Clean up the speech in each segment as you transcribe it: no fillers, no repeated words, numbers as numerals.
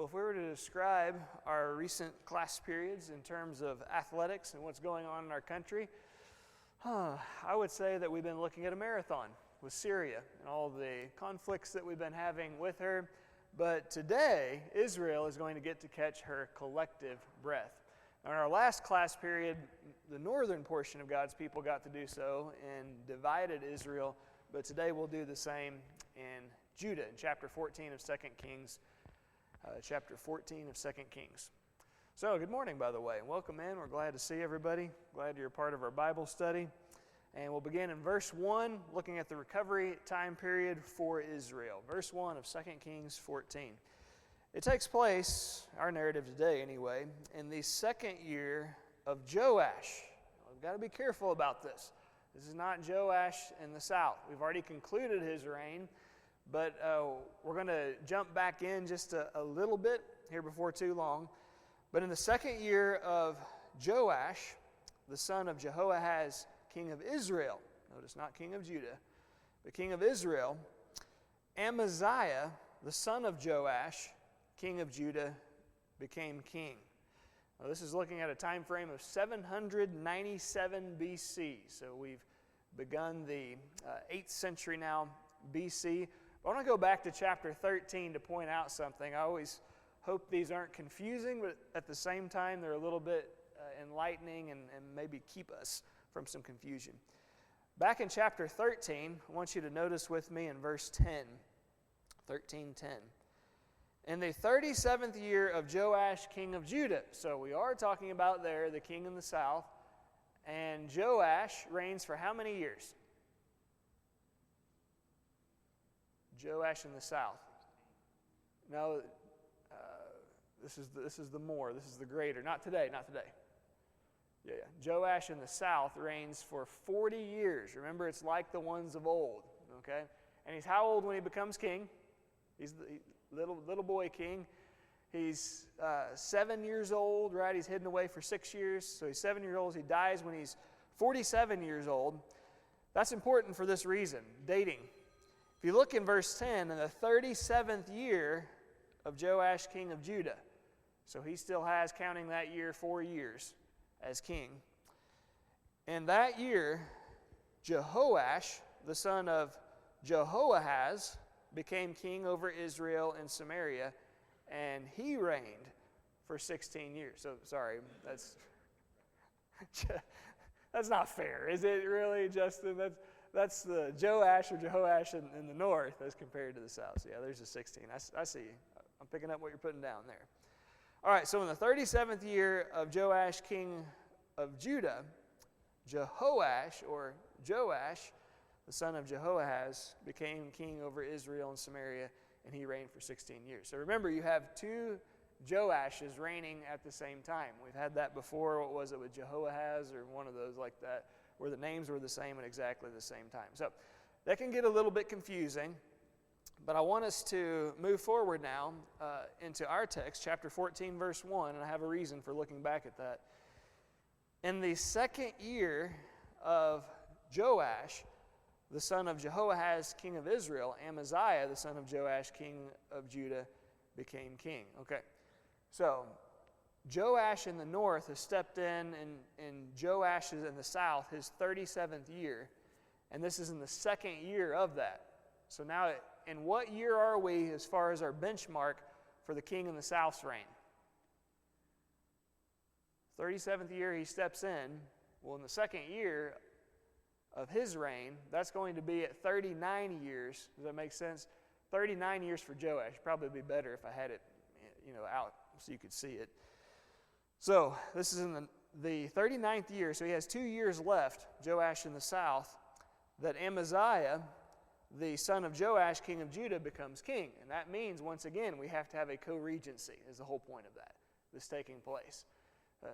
Well, if we were to describe our recent class periods in terms of athletics and what's going on in our country, I would say that we've been looking at a marathon with Syria and all the conflicts that we've been having with her. But today, Israel is going to get to catch her collective breath. Now, in our last class period, the northern portion of God's people got to do so and divided Israel. But today we'll do the same in Judah, in chapter 14 of 2 Kings. Chapter 14 of 2 Kings. So, good morning, by the way. Welcome in. We're glad to see everybody. Glad you're a part of our Bible study. And we'll begin in verse 1, looking at the recovery time period for Israel. Verse 1 of 2 Kings 14. It takes place, our narrative today anyway, in the second year of Joash. We've got to be careful about this. This is not Joash in the south. We've already concluded his reign. But we're going to jump back in just a little bit here before too long. But in the second year of Joash, the son of Jehoahaz, king of Israel, notice not king of Judah, but king of Israel, Amaziah, the son of Joash, king of Judah, became king. Now, this is looking at a time frame of 797 BC. So we've begun the 8th century now, BC. I want to go back to chapter 13 to point out something. I always hope these aren't confusing, but at the same time, they're a little bit enlightening and maybe keep us from some confusion. Back in chapter 13, I want you to notice with me in verse 10, 13:10. In the 37th year of Joash, king of Judah. So we are talking about there, the king in the south. And Joash reigns for how many years? Joash in the south. No, this is the more. This is the greater. Not today. Yeah. Joash in the south reigns for 40 years. Remember, it's like the ones of old. Okay, and he's how old when he becomes king? He's the little boy king. He's 7 years old. Right? He's hidden away for 6 years. So he's 7 years old. He dies when he's 47 years old. That's important for this reason. Dating. If you look in verse 10, in the 37th year of Joash, king of Judah, so he still has, counting that year, 4 years as king. In that year, Jehoash, the son of Jehoahaz, became king over Israel and Samaria, and he reigned for 16 years. So, sorry, that's not fair, is it really, Justin? That's the Joash or Jehoash in the north as compared to the south. So yeah, there's a 16. I see you. I'm picking up what you're putting down there. All right, so in the 37th year of Joash, king of Judah, Jehoash, or Joash, the son of Jehoahaz, became king over Israel and Samaria, and he reigned for 16 years. So remember, you have two Joashes reigning at the same time. We've had that before. What was it with Jehoahaz or one of those like that, where the names were the same at exactly the same time. So that can get a little bit confusing, but I want us to move forward now into our text, chapter 14, verse 1, and I have a reason for looking back at that. In the second year of Joash, the son of Jehoahaz, king of Israel, Amaziah, the son of Joash, king of Judah, became king. Okay, so Joash in the north has stepped in Joash is in the south, his 37th year, and this is in the second year of that. So now, in what year are we as far as our benchmark for the king in the south's reign? 37th year he steps in. Well, in the second year of his reign, that's going to be at 39 years. Does that make sense? 39 years for Joash. Probably be better if I had it, out so you could see it. So, this is in the 39th year, so he has 2 years left, Joash in the south, that Amaziah, the son of Joash, king of Judah, becomes king. And that means, once again, we have to have a co-regency, is the whole point of that, this taking place.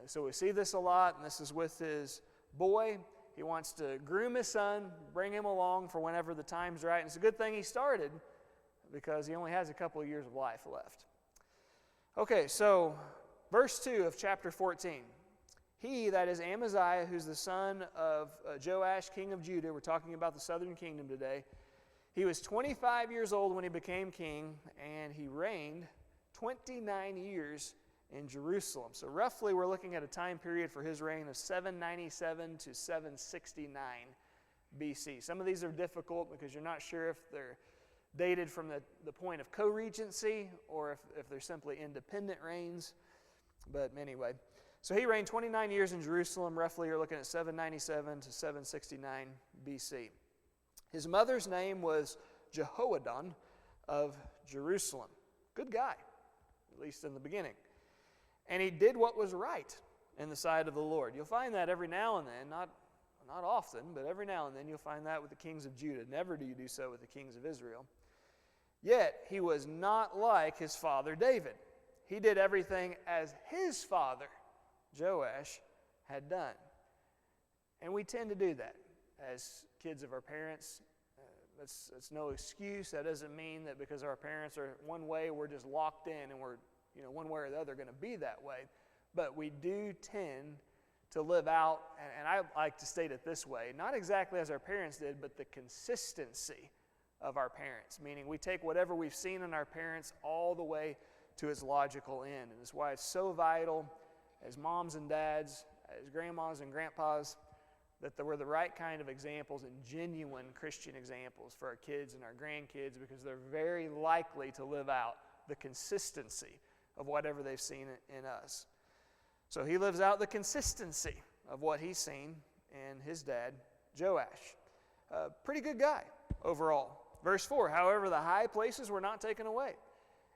So we see this a lot, and this is with his boy. He wants to groom his son, bring him along for whenever the time's right. And it's a good thing he started, because he only has a couple of years of life left. Okay, so verse 2 of chapter 14. He, that is Amaziah, who's the son of Joash, king of Judah, we're talking about the southern kingdom today. He was 25 years old when he became king, and he reigned 29 years in Jerusalem. So roughly we're looking at a time period for his reign of 797 to 769 BC. Some of these are difficult because you're not sure if they're dated from the point of co-regency or if they're simply independent reigns. But anyway, so he reigned 29 years in Jerusalem. Roughly you're looking at 797 to 769 BC. His mother's name was Jehoiada of Jerusalem. Good guy, at least in the beginning. And he did what was right in the sight of the Lord. You'll find that every now and then, not often, but every now and then you'll find that with the kings of Judah. Never do you do so with the kings of Israel. Yet he was not like his father David. He did everything as his father Joash had done. And we tend to do that as kids of our parents. That's no excuse. That doesn't mean that because our parents are one way, we're just locked in and we're one way or the other going to be that way. But we do tend to live out, and I like to state it this way, not exactly as our parents did, but the consistency of our parents, meaning we take whatever we've seen in our parents all the way to its logical end. And that's why it's so vital as moms and dads, as grandmas and grandpas, that we're the right kind of examples and genuine Christian examples for our kids and our grandkids, because they're very likely to live out the consistency of whatever they've seen in us. So he lives out the consistency of what he's seen in his dad, Joash. Pretty good guy overall. Verse 4, however, the high places were not taken away,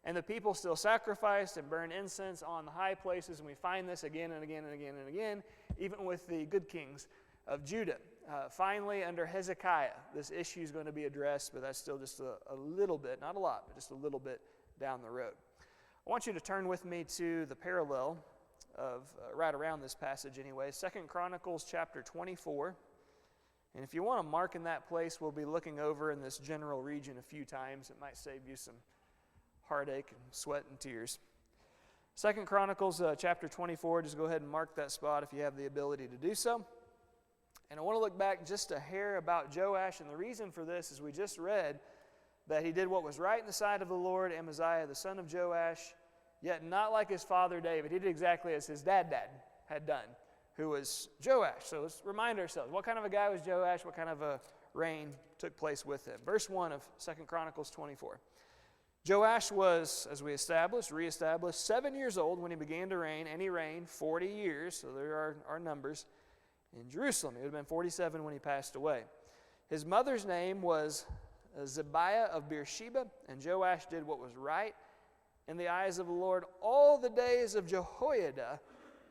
and the people still sacrificed and burned incense on the high places, and we find this again and again and again and again, even with the good kings of Judah. Finally, under Hezekiah, this issue is going to be addressed, but that's still just a little bit, not a lot, but just a little bit down the road. I want you to turn with me to the parallel of right around this passage anyway, 2 Chronicles chapter 24. And if you want to mark in that place, we'll be looking over in this general region a few times. It might save you some heartache and sweat and tears. 2 Chronicles chapter 24, just go ahead and mark that spot if you have the ability to do so. And I want to look back just a hair about Joash, and the reason for this is we just read that he did what was right in the sight of the Lord, Amaziah, the son of Joash, yet not like his father David. He did exactly as his dad had done, who was Joash. So let's remind ourselves, what kind of a guy was Joash? What kind of a reign took place with him? Verse 1 of 2 Chronicles 24. Joash was, as we reestablished, 7 years old when he began to reign, and he reigned 40 years, so there are our numbers, in Jerusalem. He would have been 47 when he passed away. His mother's name was Zebiah of Beersheba, and Joash did what was right in the eyes of the Lord all the days of Jehoiada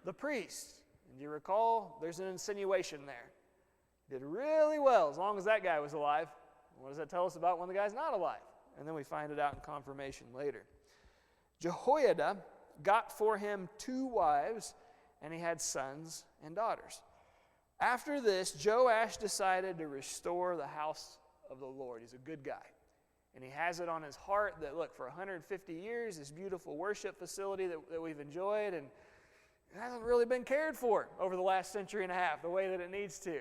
the priest. And you recall, there's an insinuation there. He did really well as long as that guy was alive. What does that tell us about when the guy's not alive? And then we find it out in confirmation later. Jehoiada got for him 2 wives, and he had sons and daughters. After this, Joash decided to restore the house of the Lord. He's a good guy. And he has it on his heart that, look, for 150 years, this beautiful worship facility that we've enjoyed, and it hasn't really been cared for over the last century and a half the way that it needs to.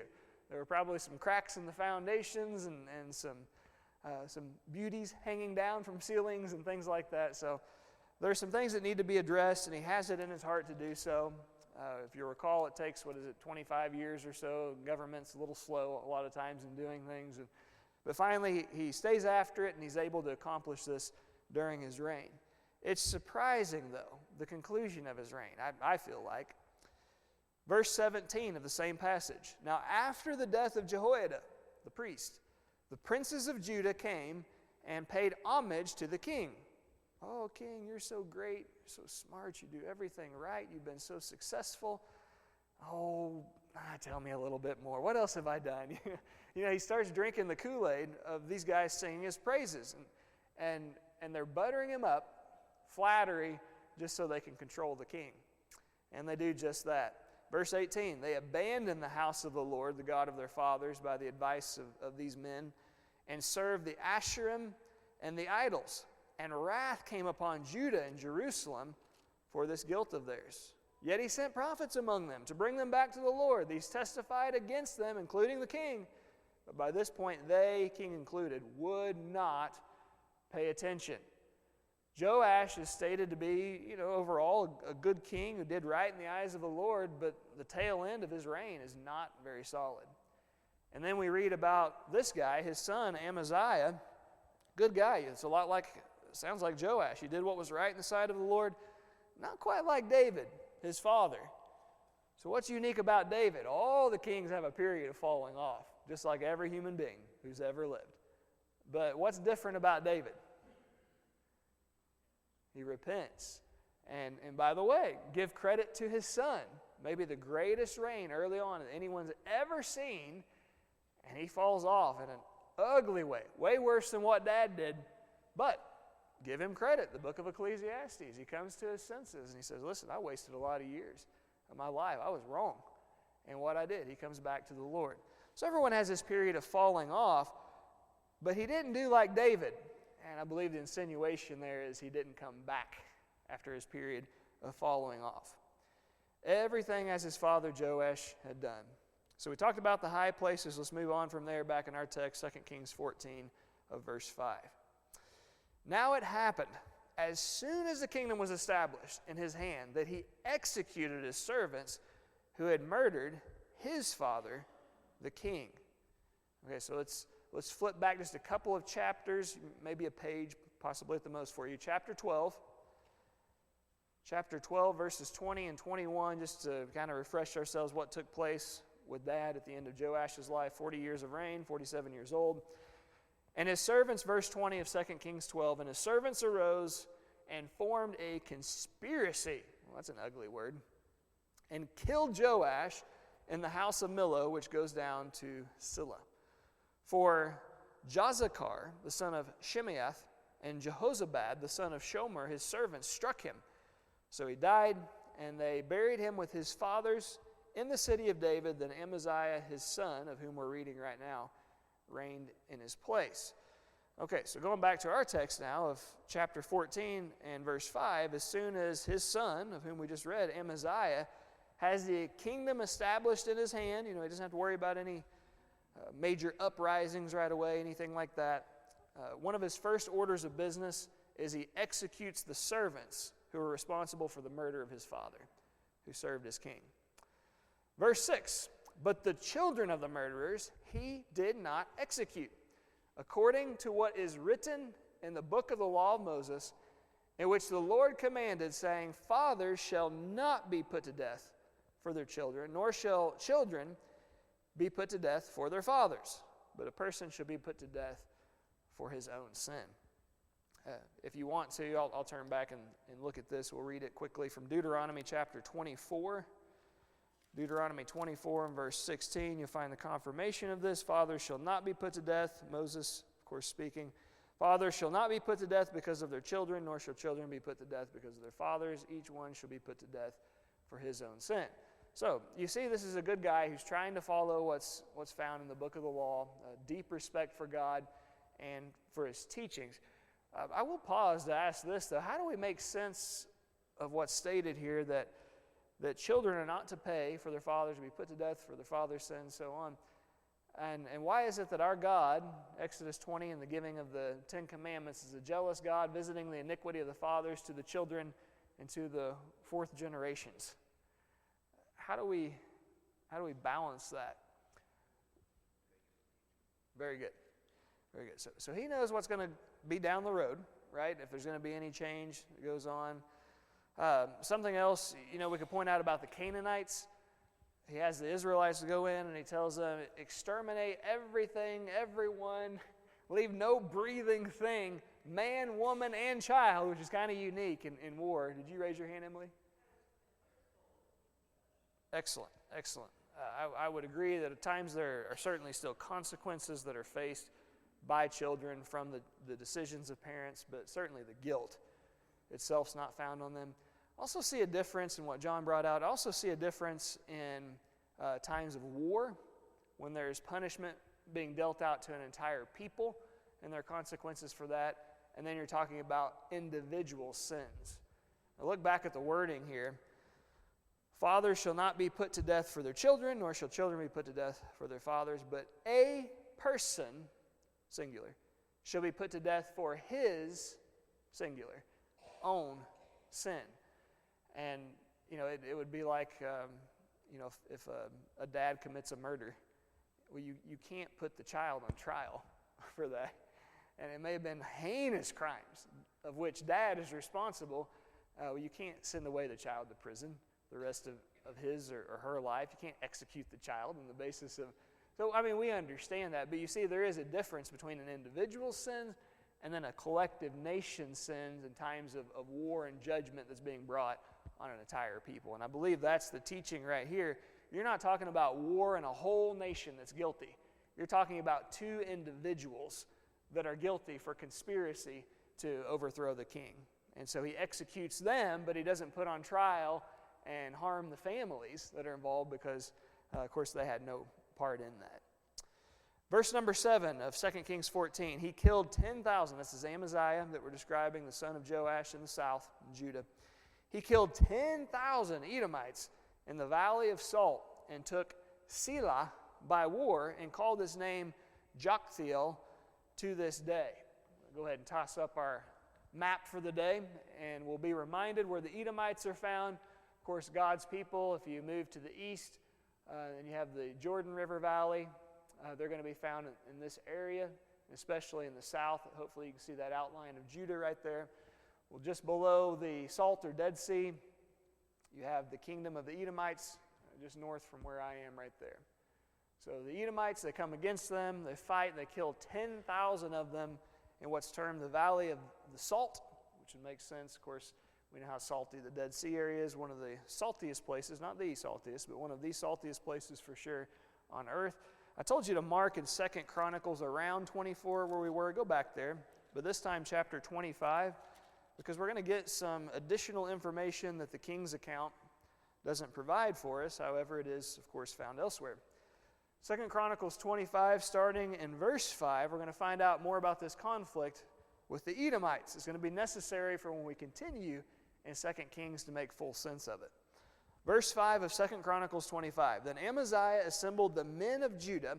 There were probably some cracks in the foundations and some beauties hanging down from ceilings and things like that. So there are some things that need to be addressed, and he has it in his heart to do so. If you recall, it takes, 25 years or so. Government's a little slow a lot of times in doing things. But finally, he stays after it, and he's able to accomplish this during his reign. It's surprising, though, the conclusion of his reign, I feel like. Verse 17 of the same passage. Now, after the death of Jehoiada, the priest, the princes of Judah came and paid homage to the king. Oh, king, you're so great, you're so smart, you do everything right, you've been so successful. Oh, tell me a little bit more. What else have I done? He starts drinking the Kool-Aid of these guys singing his praises. And they're buttering him up, flattery, just so they can control the king. And they do just that. Verse 18, they abandoned the house of the Lord, the God of their fathers, by the advice of these men, and served the Asherim and the idols. And wrath came upon Judah and Jerusalem for this guilt of theirs. Yet he sent prophets among them to bring them back to the Lord. These testified against them, including the king. But by this point, they, king included, would not pay attention. Joash is stated to be, overall a good king who did right in the eyes of the Lord, but the tail end of his reign is not very solid. And then we read about this guy, his son, Amaziah, good guy. It's a lot like, sounds like Joash. He did what was right in the sight of the Lord, not quite like David, his father. So what's unique about David? All the kings have a period of falling off, just like every human being who's ever lived. But what's different about David? He repents. And by the way, give credit to his son. Maybe the greatest reign early on that anyone's ever seen, and he falls off in an ugly way worse than what Dad did. But give him credit. The book of Ecclesiastes, he comes to his senses and he says, listen, I wasted a lot of years of my life. I was wrong in what I did. He comes back to the Lord. So everyone has this period of falling off, but he didn't do like David. And I believe the insinuation there is he didn't come back after his period of falling off. Everything as his father Joash had done. So we talked about the high places. Let's move on from there back in our text, 2 Kings 14 of verse 5. Now it happened, as soon as the kingdom was established in his hand, that he executed his servants who had murdered his father, the king. Okay, so let's flip back just a couple of chapters, maybe a page, possibly at the most for you. Chapter 12. Chapter 12, verses 20 and 21, just to kind of refresh ourselves what took place with that at the end of Joash's life, 40 years of reign, 47 years old. And his servants, verse 20 of 2 Kings 12, and his servants arose and formed a conspiracy, well, that's an ugly word, and killed Joash in the house of Millo, which goes down to Silla. For Jozachar, the son of Shimeath, and Jehozabad, the son of Shomer, his servants, struck him. So he died, and they buried him with his fathers in the city of David. Then Amaziah, his son, of whom we're reading right now, reigned in his place. Okay, so going back to our text now of chapter 14 and verse 5, as soon as his son, of whom we just read, Amaziah, has the kingdom established in his hand, he doesn't have to worry about any major uprisings right away, anything like that. One of his first orders of business is he executes the servants who were responsible for the murder of his father, who served as king. Verse 6, but the children of the murderers he did not execute, according to what is written in the book of the law of Moses, in which the Lord commanded, saying, fathers shall not be put to death for their children, nor shall children be put to death for their fathers, but a person shall be put to death for his own sin. If you want to, I'll turn back and look at this. We'll read it quickly from Deuteronomy chapter 24. Deuteronomy 24 and verse 16, you'll find the confirmation of this. Fathers shall not be put to death. Moses, of course, speaking. Fathers shall not be put to death because of their children, nor shall children be put to death because of their fathers. Each one shall be put to death for his own sin. So, you see, this is a good guy who's trying to follow what's found in the book of the law, deep respect for God and for his teachings. I will pause to ask this, though. How do we make sense of what's stated here that children are not to pay for their fathers, to be put to death for their father's sins, and so on? And why is it that our God, Exodus 20 and the giving of the Ten Commandments, is a jealous God, visiting the iniquity of the fathers to the children and to the fourth generations? How do we balance that? Very good. Very good. So he knows what's going to be down the road, right? If there's going to be any change that goes on. Something else, we could point out about the Canaanites. He has the Israelites go in and he tells them, exterminate everything, everyone, leave no breathing thing, man, woman, and child, which is kind of unique in war. Did you raise your hand, Emily? Excellent, excellent. I would agree that at times there are certainly still consequences that are faced by children from the decisions of parents, but certainly the guilt itself is not found on them. Also see a difference in what John brought out. Also see a difference in times of war, when there's punishment being dealt out to an entire people, and there are consequences for that. And then you're talking about individual sins. Now look back at the wording here. Fathers shall not be put to death for their children, nor shall children be put to death for their fathers, but a person, singular, shall be put to death for his, singular, own sin. And, it would be like, if a dad commits a murder, well, you can't put the child on trial for that. And it may have been heinous crimes of which dad is responsible. You can't send away the child to prison the rest of his or her life. You can't execute the child on the basis of... So, we understand that. But you see, there is a difference between an individual's sins and then a collective nation's sins in times of war and judgment that's being brought on an entire people. And I believe that's the teaching right here. You're not talking about war in a whole nation that's guilty. You're talking about two individuals that are guilty for conspiracy to overthrow the king. And so he executes them, but he doesn't put on trial and harm the families that are involved because, of course, they had no part in that. Verse number 7 of 2 Kings 14, he killed 10,000. This is Amaziah that we're describing, the son of Joash in the south, in Judah. He killed 10,000 Edomites in the valley of Salt and took Selah by war and called his name Joktheel to this day. We'll go ahead and toss up our map for the day, and we'll be reminded where the Edomites are found. Of course, God's people, if you move to the east, and you have the Jordan River Valley, they're going to be found in this area, especially in the south. Hopefully you can see that outline of Judah right there. Well, just below the Salt or Dead Sea, you have the kingdom of the Edomites, just north from where I am right there. So the Edomites, they come against them, they fight, they kill 10,000 of them in what's termed the Valley of the Salt, which would make sense. Of course, we know how salty the Dead Sea area is, one of the saltiest places, not the saltiest, but one of the saltiest places for sure on earth. I told you to mark in 2 Chronicles around 24 where we were. Go back there. But this time chapter 25, because we're going to get some additional information that the King's account doesn't provide for us. However, it is, of course, found elsewhere. 2 Chronicles 25, starting in verse 5, we're going to find out more about this conflict with the Edomites. It's going to be necessary for when we continue in 2 Kings to make full sense of it. Verse 5 of 2 Chronicles 25, Then Amaziah assembled the men of Judah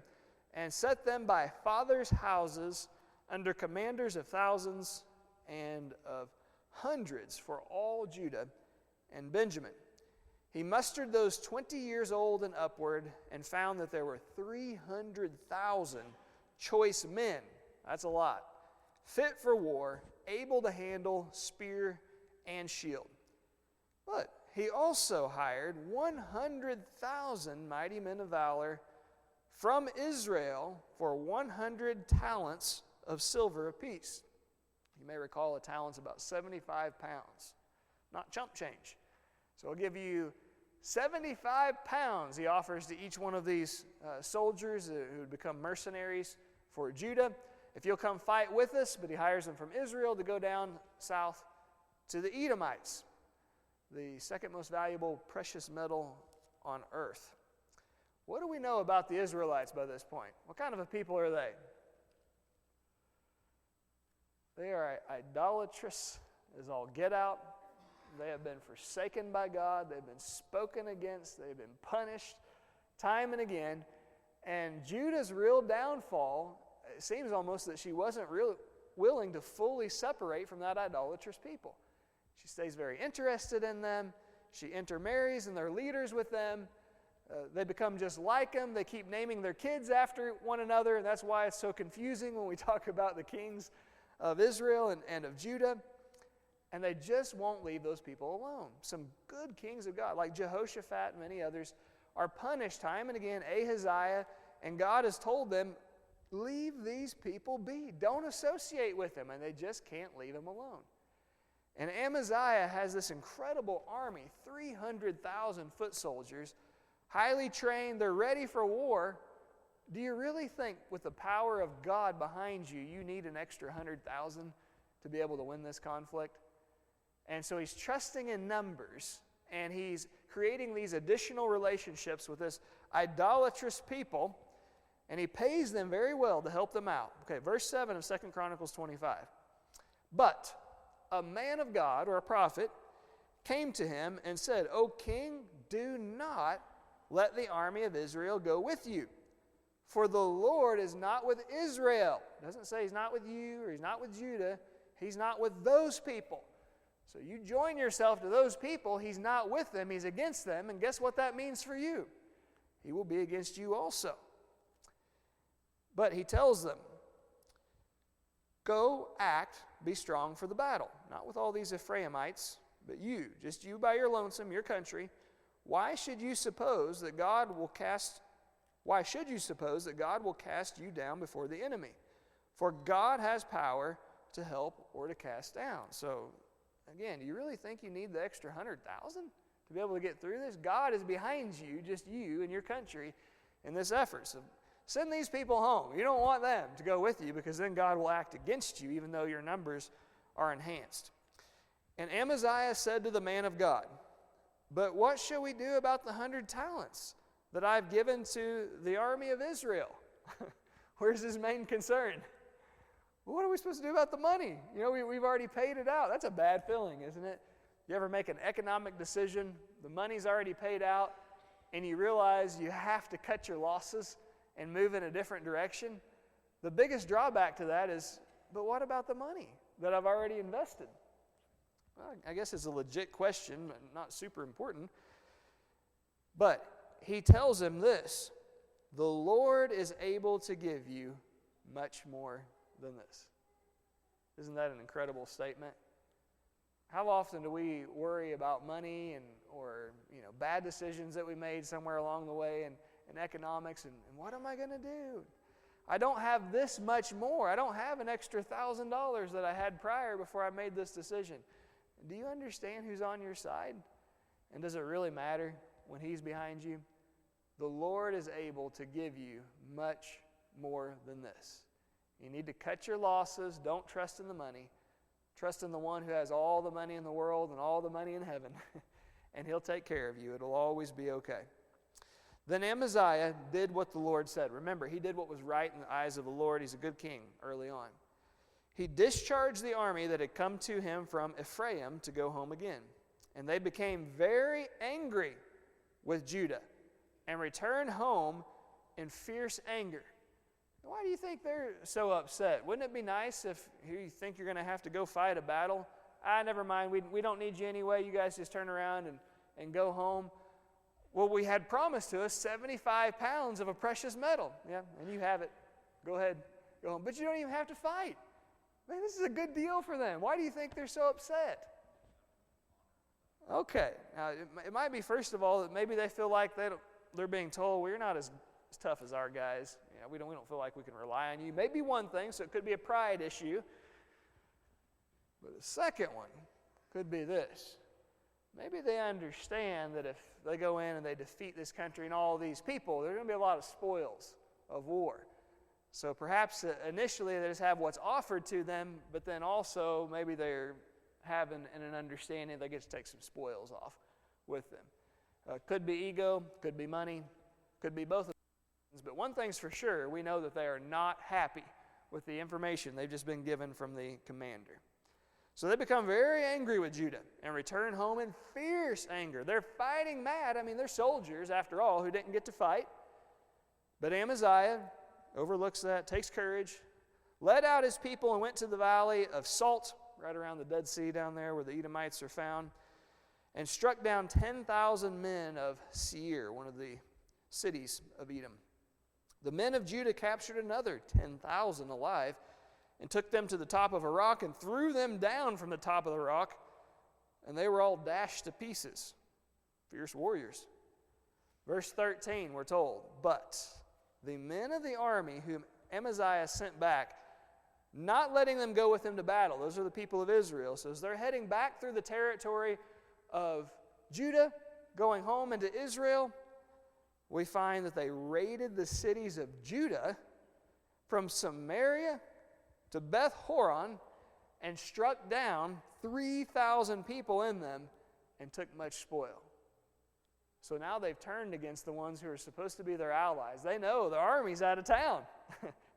and set them by fathers' houses under commanders of thousands and of hundreds for all Judah and Benjamin. He mustered those 20 years old and upward and found that there were 300,000 choice men. That's a lot. Fit for war, able to handle spear and shield. But he also hired 100,000 mighty men of valor from Israel for 100 talents of silver apiece. You may recall a talent's about 75 pounds, not chump change. So I'll give you 75 pounds he offers to each one of these soldiers who would become mercenaries for Judah. If you'll come fight with us, but he hires them from Israel to go down south to the Edomites, the second most valuable precious metal on earth. What do we know about the Israelites by this point? What kind of a people are they? They are idolatrous as all get out. They have been forsaken by God. They've been spoken against. They've been punished time and again. And Judah's real downfall, it seems almost that she wasn't really willing to fully separate from that idolatrous people. She stays very interested in them. She intermarries and they're leaders with them. They become just like them. They keep naming their kids after one another. And that's why it's so confusing when we talk about the kings of Israel and of Judah. And they just won't leave those people alone. Some good kings of God, like Jehoshaphat and many others, are punished time and again. Ahaziah, and God has told them, leave these people be. Don't associate with them. And they just can't leave them alone. And Amaziah has this incredible army, 300,000 foot soldiers, highly trained. They're ready for war. Do you really think with the power of God behind you, you need an extra 100,000 to be able to win this conflict? And so he's trusting in numbers, and he's creating these additional relationships with this idolatrous people, and he pays them very well to help them out. Okay, verse 7 of 2 Chronicles 25. But a man of God, or a prophet, came to him and said, O king, do not let the army of Israel go with you, for the Lord is not with Israel. It doesn't say he's not with you or he's not with Judah. He's not with those people. So you join yourself to those people. He's not with them. He's against them. And guess what that means for you? He will be against you also. But he tells them, go act, be strong for the battle. Not with all these Ephraimites, but you, just you by your lonesome, your country. Why should you suppose that God will cast you down before the enemy? For God has power to help or to cast down. So, again, do you really think you need the extra 100,000 to be able to get through this? God is behind you, just you and your country, in this effort. So send these people home. You don't want them to go with you, because then God will act against you, even though your numbers are enhanced. And Amaziah said to the man of God, but what shall we do about the 100 talents that I've given to the army of Israel? Where's his main concern? Well, what are we supposed to do about the money? You know, we've already paid it out. That's a bad feeling, isn't it? You ever make an economic decision, the money's already paid out, and you realize you have to cut your losses and move in a different direction? The biggest drawback to that is, but what about the money that I've already invested? Well, I guess it's a legit question, but not super important. But he tells him this, the Lord is able to give you much more than this. Isn't that an incredible statement? How often do we worry about money or bad decisions that we made somewhere along the way in economics, and what am I going to do? I don't have this much more. I don't have an extra $1,000 that I had prior before I made this decision. Do you understand who's on your side? And does it really matter when he's behind you? The Lord is able to give you much more than this. You need to cut your losses. Don't trust in the money. Trust in the one who has all the money in the world and all the money in heaven. And he'll take care of you. It'll always be okay. Then Amaziah did what the Lord said. Remember, he did what was right in the eyes of the Lord. He's a good king early on. He discharged the army that had come to him from Ephraim to go home again. And they became very angry with Judah and returned home in fierce anger. Why do you think they're so upset? Wouldn't it be nice if you think you're going to have to go fight a battle? Never mind, we don't need you anyway. You guys just turn around and go home. Well, we had promised to us 75 pounds of a precious metal. Yeah, and you have it. Go ahead, go home. But you don't even have to fight. Man, this is a good deal for them. Why do you think they're so upset? Okay, now it might be, first of all, that maybe they feel like they're being told, well, you're not as tough as our guys. We don't feel like we can rely on you. Maybe one thing, so it could be a pride issue. But the second one could be this. Maybe they understand that if they go in and they defeat this country and all these people, there are going to be a lot of spoils of war. So perhaps initially they just have what's offered to them, but then also maybe they're having an understanding they get to take some spoils off with them. Could be ego, could be money, could be both of them. But one thing's for sure, we know that they are not happy with the information they've just been given from the commander. So they become very angry with Judah and return home in fierce anger. They're fighting mad. They're soldiers, after all, who didn't get to fight. But Amaziah overlooks that, takes courage, led out his people and went to the valley of Salt, right around the Dead Sea down there where the Edomites are found, and struck down 10,000 men of Seir, one of the cities of Edom. The men of Judah captured another 10,000 alive and took them to the top of a rock and threw them down from the top of the rock, and they were all dashed to pieces. Fierce warriors. Verse 13, we're told, but the men of the army whom Amaziah sent back, not letting them go with him to battle. Those are the people of Israel. So as they're heading back through the territory of Judah, going home into Israel, we find that they raided the cities of Judah from Samaria to Beth Horon and struck down 3,000 people in them and took much spoil. So now they've turned against the ones who are supposed to be their allies. They know the army's out of town,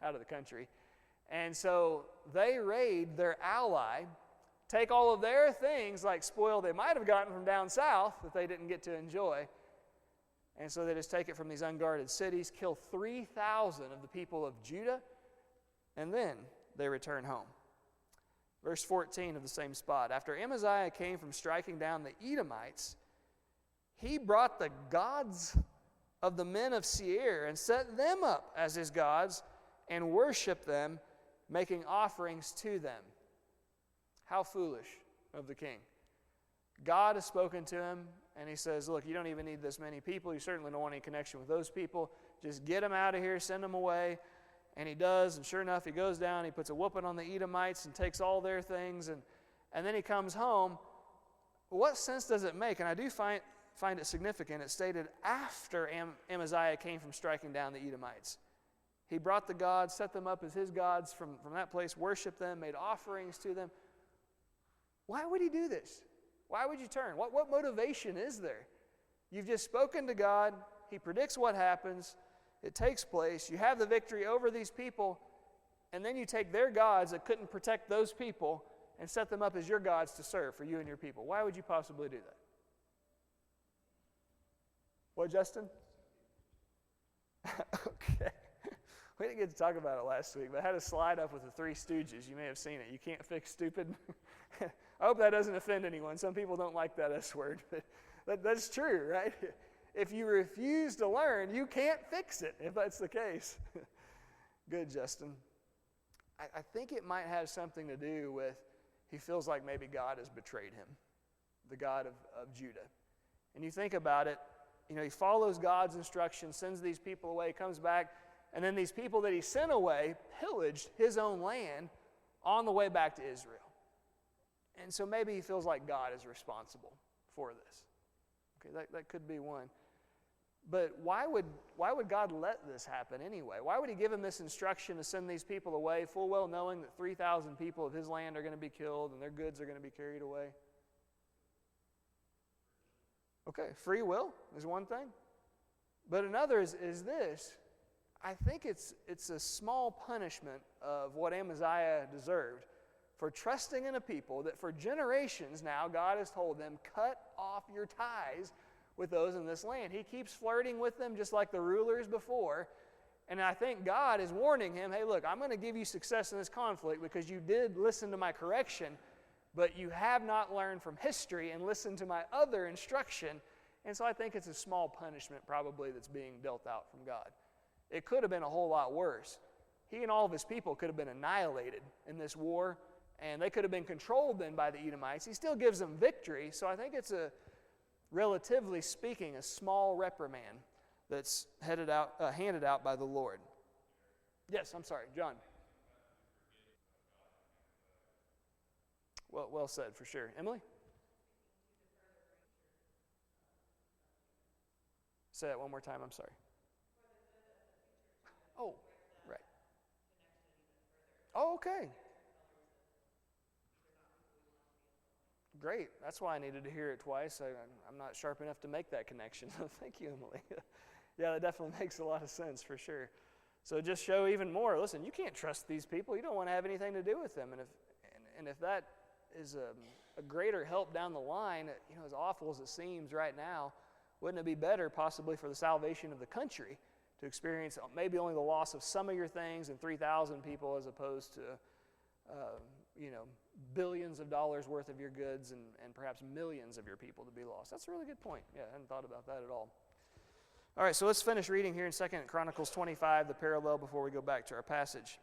out of the country. And so they raid their ally, take all of their things like spoil they might have gotten from down south that they didn't get to enjoy. And so they just take it from these unguarded cities, kill 3,000 of the people of Judah, and then they return home. Verse 14 of the same spot. After Amaziah came from striking down the Edomites, he brought the gods of the men of Seir and set them up as his gods and worshiped them, making offerings to them. How foolish of the king. God has spoken to him, and he says, look, you don't even need this many people. You certainly don't want any connection with those people. Just get them out of here, send them away. And he does, and sure enough, he goes down, he puts a whooping on the Edomites and takes all their things, and then he comes home. What sense does it make? And I do find it significant. It's stated after Amaziah came from striking down the Edomites. He brought the gods, set them up as his gods from that place, worshiped them, made offerings to them. Why would he do this? Why would you turn? What motivation is there? You've just spoken to God. He predicts what happens. It takes place. You have the victory over these people, and then you take their gods that couldn't protect those people and set them up as your gods to serve for you and your people. Why would you possibly do that? What, Justin? Okay. We didn't get to talk about it last week, but I had a slide up with the Three Stooges. You may have seen it. You can't fix stupid. I hope that doesn't offend anyone. Some people don't like that S word, but that's true, right? If you refuse to learn, you can't fix it, if that's the case. Good, Justin. I think it might have something to do with he feels like maybe God has betrayed him, the God of Judah. And you think about it, he follows God's instructions, sends these people away, comes back, and then these people that he sent away pillaged his own land on the way back to Israel. And so maybe he feels like God is responsible for this. Okay, that could be one. But why would God let this happen anyway? Why would he give him this instruction to send these people away, full well knowing that 3,000 people of his land are going to be killed and their goods are going to be carried away? Okay, free will is one thing. But another is this. I think it's a small punishment of what Amaziah deserved for trusting in a people that for generations now God has told them, cut off your ties with those in this land. He keeps flirting with them just like the rulers before. And I think God is warning him, hey, look, I'm going to give you success in this conflict because you did listen to my correction, but you have not learned from history and listened to my other instruction. And so I think it's a small punishment probably that's being dealt out from God. It could have been a whole lot worse. He and all of his people could have been annihilated in this war, and they could have been controlled then by the Edomites. He still gives them victory, so I think it's relatively speaking, a small reprimand that's handed out by the Lord. Yes, I'm sorry, John. Well said, for sure. Emily? Say that one more time, I'm sorry. Oh, right. Oh, okay. Great. That's why I needed to hear it twice. I'm not sharp enough to make that connection. Thank you, Emily. Yeah, that definitely makes a lot of sense for sure. So just show even more. Listen, you can't trust these people. You don't want to have anything to do with them. And if that is a greater help down the line, as awful as it seems right now, wouldn't it be better possibly for the salvation of the country to experience maybe only the loss of some of your things and 3,000 people as opposed to, billions of dollars worth of your goods and perhaps millions of your people to be lost? That's a really good point. Yeah, I hadn't thought about that at all. All right, so let's finish reading here in 2 Chronicles 25, the parallel before we go back to our passage.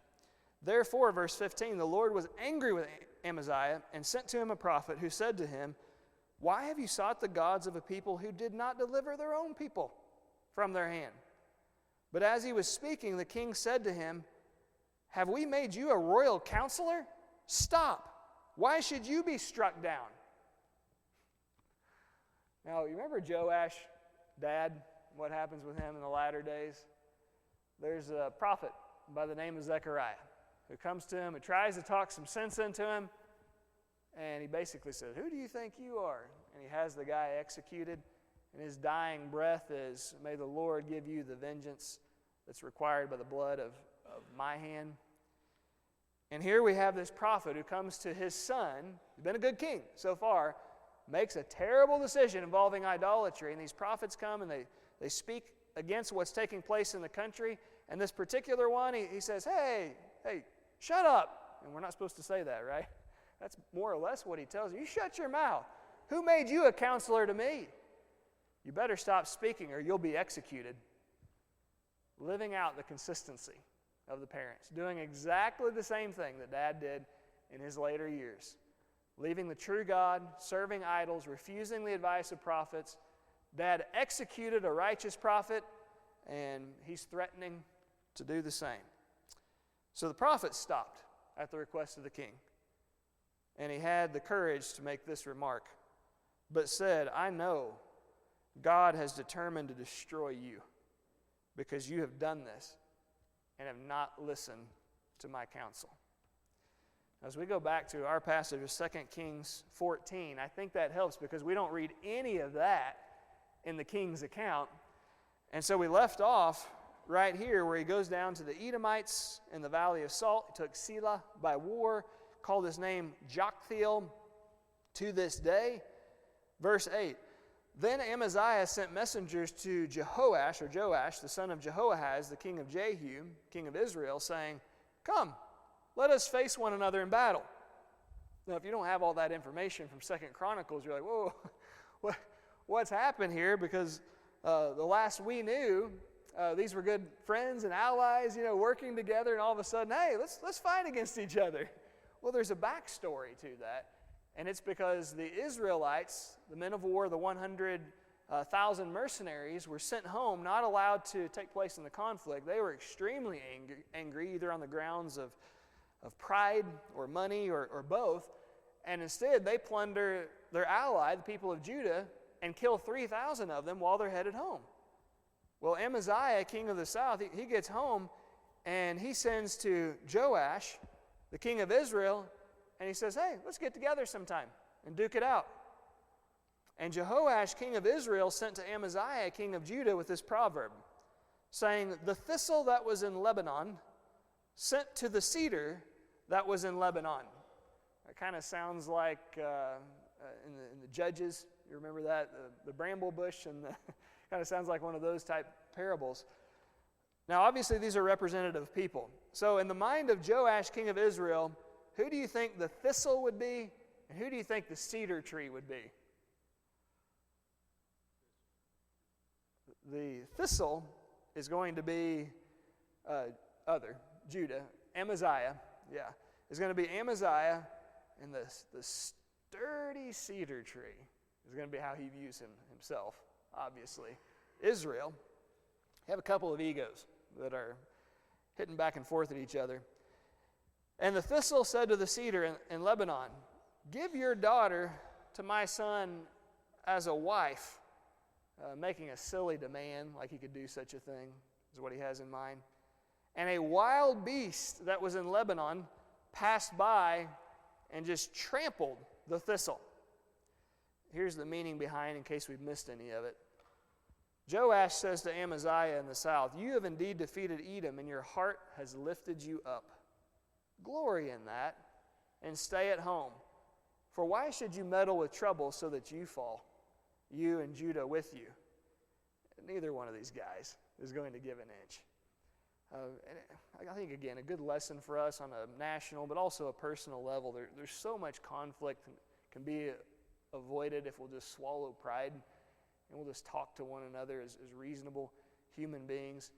Therefore, verse 15, the Lord was angry with Amaziah and sent to him a prophet who said to him, why have you sought the gods of a people who did not deliver their own people from their hand? But as he was speaking, the king said to him, have we made you a royal counselor? Stop. Why should you be struck down? Now, you remember Joash, dad, what happens with him in the latter days? There's a prophet by the name of Zechariah who comes to him and tries to talk some sense into him. And he basically says, who do you think you are? And he has the guy executed. And his dying breath is, may the Lord give you the vengeance that's required by the blood of my hand. And here we have this prophet who comes to his son, who's been a good king so far, makes a terrible decision involving idolatry. And these prophets come and they speak against what's taking place in the country. And this particular one, he says, hey, shut up. And we're not supposed to say that, right? That's more or less what he tells him. You shut your mouth. Who made you a counselor to me? You better stop speaking or you'll be executed. Living out the consistency of the parents, doing exactly the same thing that Dad did in his later years. Leaving the true God, serving idols, refusing the advice of prophets. Dad executed a righteous prophet, and he's threatening to do the same. So the prophet stopped at the request of the king, and he had the courage to make this remark, but said, I know God has determined to destroy you because you have done this and have not listened to my counsel. As we go back to our passage of 2 Kings 14, I think that helps because we don't read any of that in the king's account. And so we left off right here where he goes down to the Edomites in the Valley of Salt. He took Selah by war, called his name Joktheel to this day. Verse 8, Then Amaziah sent messengers to Joash, the son of Jehoahaz, the king of Jehu, king of Israel, saying, Come, let us face one another in battle. Now, if you don't have all that information from 2 Chronicles, you're like, whoa, what's happened here? Because the last we knew, these were good friends and allies, working together, and all of a sudden, hey, let's fight against each other. Well, there's a backstory to that, and it's because the Israelites, the men of war, the 100,000 mercenaries, were sent home, not allowed to take place in the conflict. They were extremely angry, either on the grounds of pride or money or both, and instead they plunder their ally, the people of Judah, and kill 3,000 of them while they're headed home. Well, Amaziah, king of the south, he gets home, and he sends to Joash, the king of Israel, and he says, hey, let's get together sometime and duke it out. And Jehoash, king of Israel, sent to Amaziah, king of Judah, with this proverb, saying, The thistle that was in Lebanon sent to the cedar that was in Lebanon. It kind of sounds like in the Judges, you remember that? The bramble bush, and kind of sounds like one of those type parables. Now, obviously, these are representative people. So, in the mind of Joash, king of Israel, who do you think the thistle would be, and who do you think the cedar tree would be? The thistle is going to be Judah. Amaziah, is going to be Amaziah, and the sturdy cedar tree is going to be how he views himself, obviously. Israel have a couple of egos that are hitting back and forth at each other. And the thistle said to the cedar in Lebanon, Give your daughter to my son as a wife, making a silly demand, like he could do such a thing, is what he has in mind. And a wild beast that was in Lebanon passed by and just trampled the thistle. Here's the meaning behind, in case we've missed any of it. Joash says to Amaziah in the south, You have indeed defeated Edom, and your heart has lifted you up. Glory in that, and stay at home. For why should you meddle with trouble so that you fall, you and Judah with you? Neither one of these guys is going to give an inch. And I think, again, a good lesson for us on a national but also a personal level. There's so much conflict can be avoided if we'll just swallow pride and we'll just talk to one another as reasonable human beings.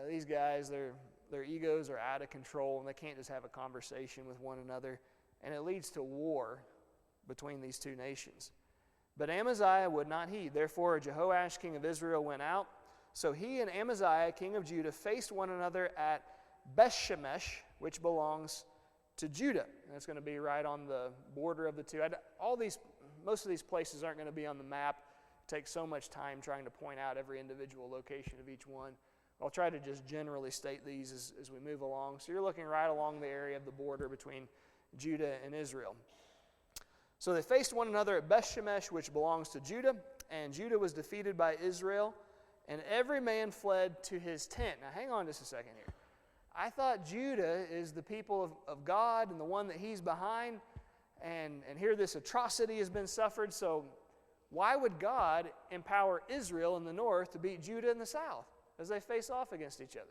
These guys, their egos are out of control, and they can't just have a conversation with one another, and it leads to war between these two nations. But Amaziah would not heed. Therefore, Jehoash, king of Israel, went out. So he and Amaziah, king of Judah, faced one another at Bethshemesh, which belongs to Judah. And it's going to be right on the border of the two. Most of these places aren't going to be on the map. It takes so much time trying to point out every individual location of each one. I'll try to just generally state these as we move along. So you're looking right along the area of the border between Judah and Israel. So they faced one another at Bethshemesh, which belongs to Judah, and Judah was defeated by Israel, and every man fled to his tent. Now hang on just a second here. I thought Judah is the people of God and the one that he's behind, and here this atrocity has been suffered, so why would God empower Israel in the north to beat Judah in the south as they face off against each other?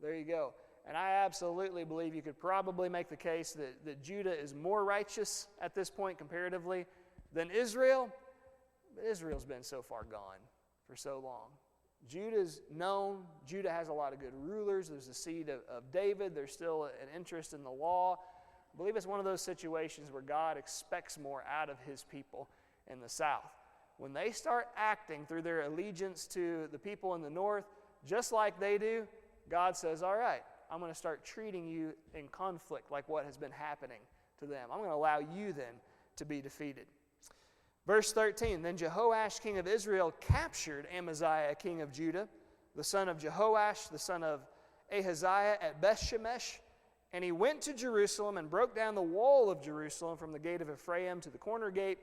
There you go. And I absolutely believe you could probably make the case that Judah is more righteous at this point comparatively than Israel. But Israel's been so far gone for so long. Judah's known. Judah has a lot of good rulers. There's a seed of David. There's still an interest in the law. I believe it's one of those situations where God expects more out of his people in the south. When they start acting through their allegiance to the people in the north, just like they do, God says, all right, I'm going to start treating you in conflict like what has been happening to them. I'm going to allow you then to be defeated. Verse 13, then Jehoash, king of Israel, captured Amaziah, king of Judah, the son of Jehoash, the son of Ahaziah, at Bethshemesh. And he went to Jerusalem and broke down the wall of Jerusalem from the gate of Ephraim to the corner gate,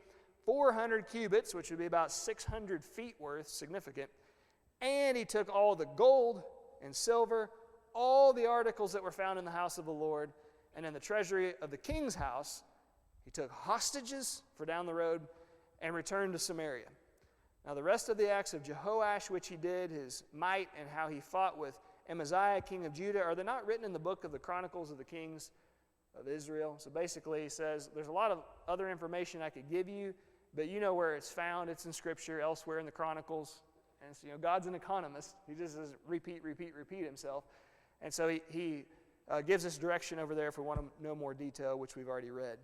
400 cubits, which would be about 600 feet worth, significant. And he took all the gold and silver, all the articles that were found in the house of the Lord, and in the treasury of the king's house. He took hostages for down the road and returned to Samaria. Now the rest of the acts of Jehoash, which he did, his might, and how he fought with Amaziah, king of Judah, are they not written in the book of the Chronicles of the Kings of Israel? So basically he says, there's a lot of other information I could give you, but you know where it's found. It's in Scripture, elsewhere in the Chronicles. And so, God's an economist. He just doesn't repeat himself. And so he gives us direction over there if we want to know more detail, which we've already read.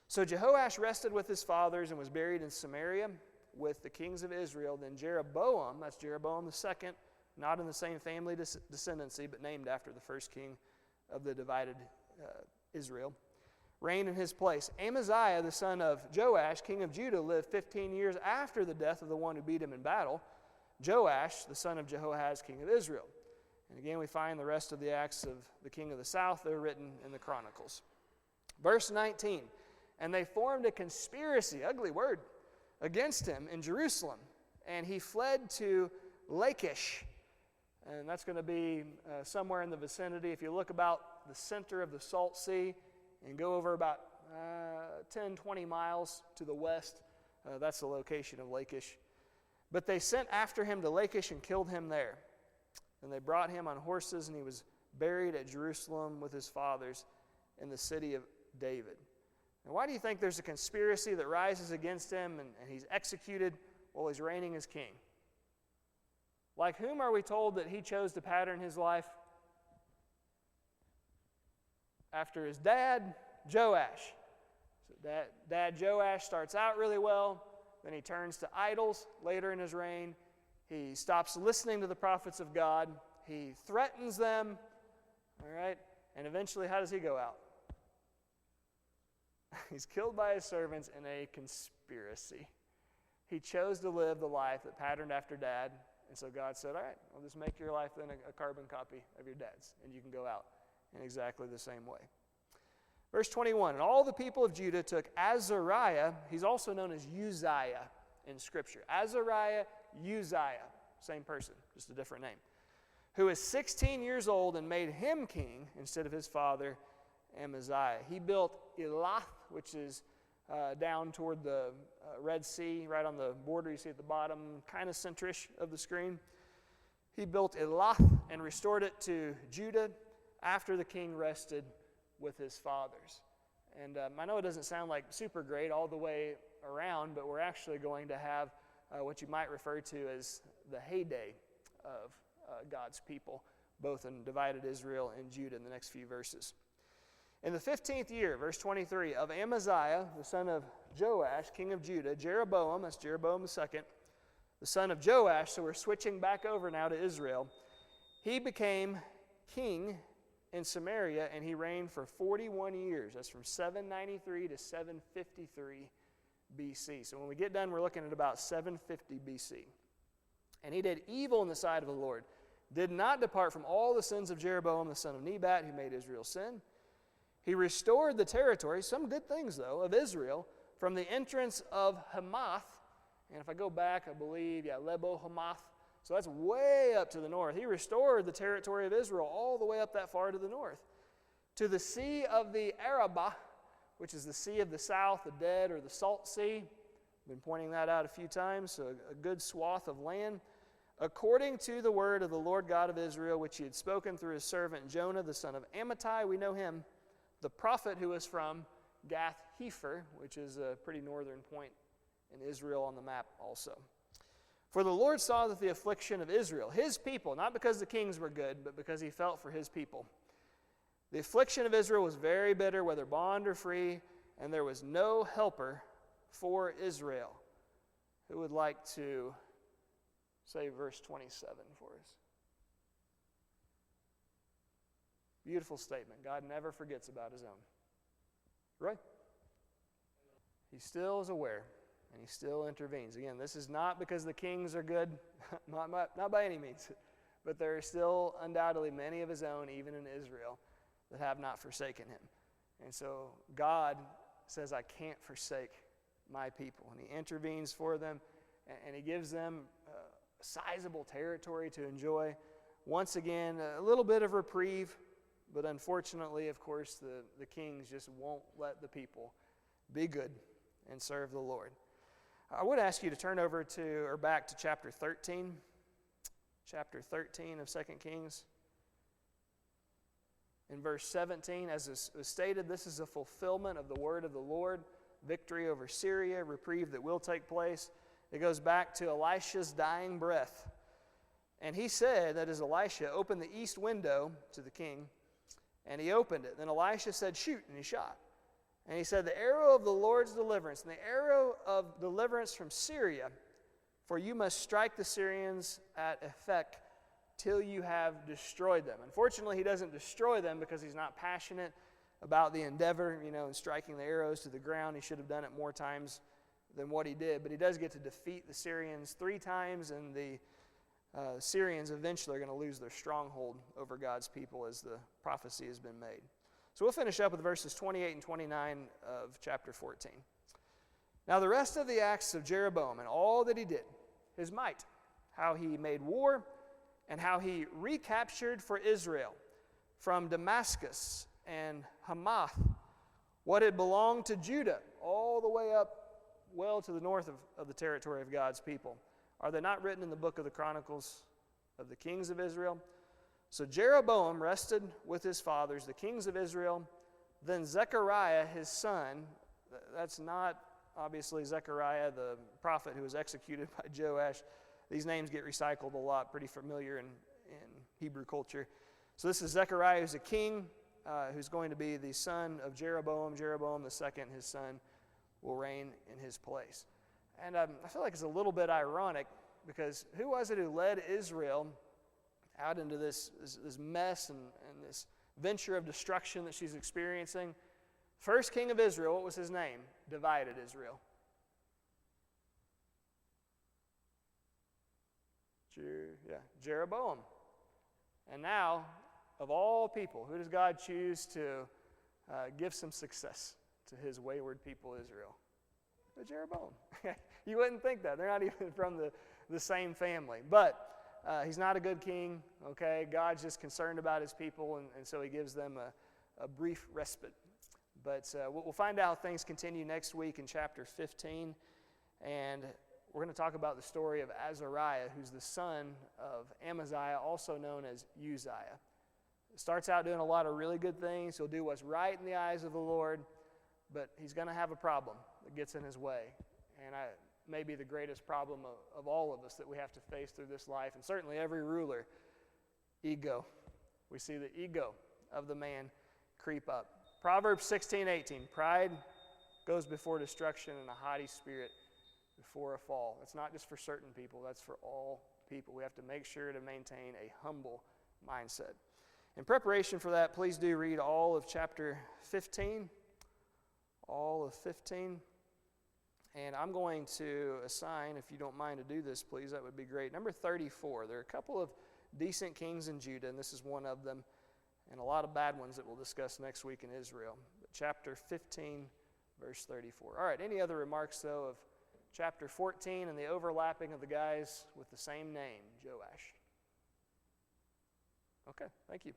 So Jehoash rested with his fathers and was buried in Samaria with the kings of Israel. Then Jeroboam, that's Jeroboam the second, not in the same family descendancy, but named after the first king of the divided Israel, reigned in his place. Amaziah, the son of Joash, king of Judah, lived 15 years after the death of the one who beat him in battle, Joash, the son of Jehoahaz, king of Israel. And again, we find the rest of the acts of the king of the south. They're written in the Chronicles. Verse 19, and they formed a conspiracy, ugly word, against him in Jerusalem. And he fled to Lachish. And that's going to be somewhere in the vicinity. If you look about the center of the Salt Sea and go over about 10, 20 miles to the west, that's the location of Lachish. But they sent after him to Lachish and killed him there. And they brought him on horses, and he was buried at Jerusalem with his fathers in the city of David. Now, why do you think there's a conspiracy that rises against him and he's executed while he's reigning as king? Like whom are we told that he chose to pattern his life? After his dad, Joash. So dad Joash starts out really well, then he turns to idols later in his reign. He stops listening to the prophets of God. He threatens them, all right? And eventually, how does he go out? He's killed by his servants in a conspiracy. He chose to live the life that patterned after dad. And so God said, all right, I'll just make your life then a carbon copy of your dad's, and you can go out in exactly the same way. Verse 21, and all the people of Judah took Azariah, he's also known as Uzziah in Scripture. Azariah, Uzziah, same person, just a different name, who is 16 years old, and made him king instead of his father Amaziah. He built Elath, which is down toward the Red Sea, right on the border you see at the bottom, kind of centrish of the screen. He built Elath and restored it to Judah after the king rested with his fathers. And I know it doesn't sound like super great all the way around, but we're actually going to have what you might refer to as the heyday of God's people, both in divided Israel and Judah in the next few verses. In the 15th year, verse 23, of Amaziah, the son of Joash, king of Judah, Jeroboam, that's Jeroboam the second, the son of Joash, so we're switching back over now to Israel, he became king in Samaria, and he reigned for 41 years. That's from 793 to 753 BC. So when we get done, we're looking at about 750 BC. And he did evil in the sight of the Lord, did not depart from all the sins of Jeroboam, the son of Nebat, who made Israel sin. He restored the territory, some good things though, of Israel from the entrance of Hamath. And if I go back, I believe, Lebo Hamath. So that's way up to the north. He restored the territory of Israel all the way up that far to the north. To the sea of the Arabah, which is the sea of the south, the Dead or the Salt Sea. I've been pointing that out a few times, so a good swath of land. according to the word of the Lord God of Israel, which he had spoken through his servant Jonah, the son of Amittai, we know him, the prophet who was from Gath-Hepher, which is a pretty northern point in Israel on the map also. For the Lord saw that the affliction of Israel, his people, not because the kings were good, but because he felt for his people. The affliction of Israel was very bitter, whether bond or free, and there was no helper for Israel. Who would like to say verse 27 for us? Beautiful statement. God never forgets about his own. Right? He still is aware, and he still intervenes. Again, this is not because the kings are good, not by any means, but there are still undoubtedly many of his own, even in Israel, that have not forsaken him. And so God says, I can't forsake my people. And he intervenes for them, and he gives them sizable territory to enjoy. Once again, a little bit of reprieve, but unfortunately, of course, the kings just won't let the people be good and serve the Lord. I would ask you to turn over to, or back to chapter 13. Chapter 13 of 2 Kings. In verse 17, as is stated, this is a fulfillment of the word of the Lord, victory over Syria, reprieve that will take place. It goes back to Elisha's dying breath. And he said, that is Elisha, open the east window to the king, and he opened it. Then Elisha said, shoot, and he shot. And he said, the arrow of the Lord's deliverance, and the arrow of deliverance from Syria, for you must strike the Syrians at Ephek till you have destroyed them. Unfortunately, he doesn't destroy them because he's not passionate about the endeavor, and striking the arrows to the ground. He should have done it more times than what he did. But he does get to defeat the Syrians 3 times, and the Syrians eventually are going to lose their stronghold over God's people as the prophecy has been made. So we'll finish up with verses 28 and 29 of chapter 14. Now the rest of the acts of Jeroboam and all that he did, his might, how he made war, and how he recaptured for Israel from Damascus and Hamath what had belonged to Judah all the way up well to the north of the territory of God's people. Are they not written in the book of the Chronicles of the kings of Israel? So Jeroboam rested with his fathers, the kings of Israel. Then Zechariah, his son, that's not obviously Zechariah, the prophet who was executed by Joash. These names get recycled a lot, pretty familiar in Hebrew culture. So this is Zechariah, who's a king, who's going to be the son of Jeroboam. Jeroboam the second, his son, will reign in his place. And I feel like it's a little bit ironic because who was it who led Israel out into this mess and this venture of destruction that she's experiencing? First king of Israel, what was his name? Divided Israel. Jeroboam. And now, of all people, who does God choose to give some success to his wayward people Israel? Jeroboam. You wouldn't think that. They're not even from the same family. But he's not a good king, okay? God's just concerned about his people, and so he gives them a brief respite. But we'll find out how things continue next week in chapter 15. And we're going to talk about the story of Azariah, who's the son of Amaziah, also known as Uzziah. Starts out doing a lot of really good things. He'll do what's right in the eyes of the Lord, but he's going to have a problem that gets in his way. And maybe the greatest problem of all of us that we have to face through this life, and certainly every ruler, ego. We see the ego of the man creep up. Proverbs 16:18, pride goes before destruction and a haughty spirit before a fall. It's not just for certain people, that's for all people. We have to make sure to maintain a humble mindset. In preparation for that, please do read all of chapter 15. All of 15. And I'm going to assign, if you don't mind to do this, please, that would be great. Number 34. There are a couple of decent kings in Judah, and this is one of them, and a lot of bad ones that we'll discuss next week in Israel. But chapter 15, verse 34. All right, any other remarks, though, of chapter 14 and the overlapping of the guys with the same name, Joash? Okay, thank you.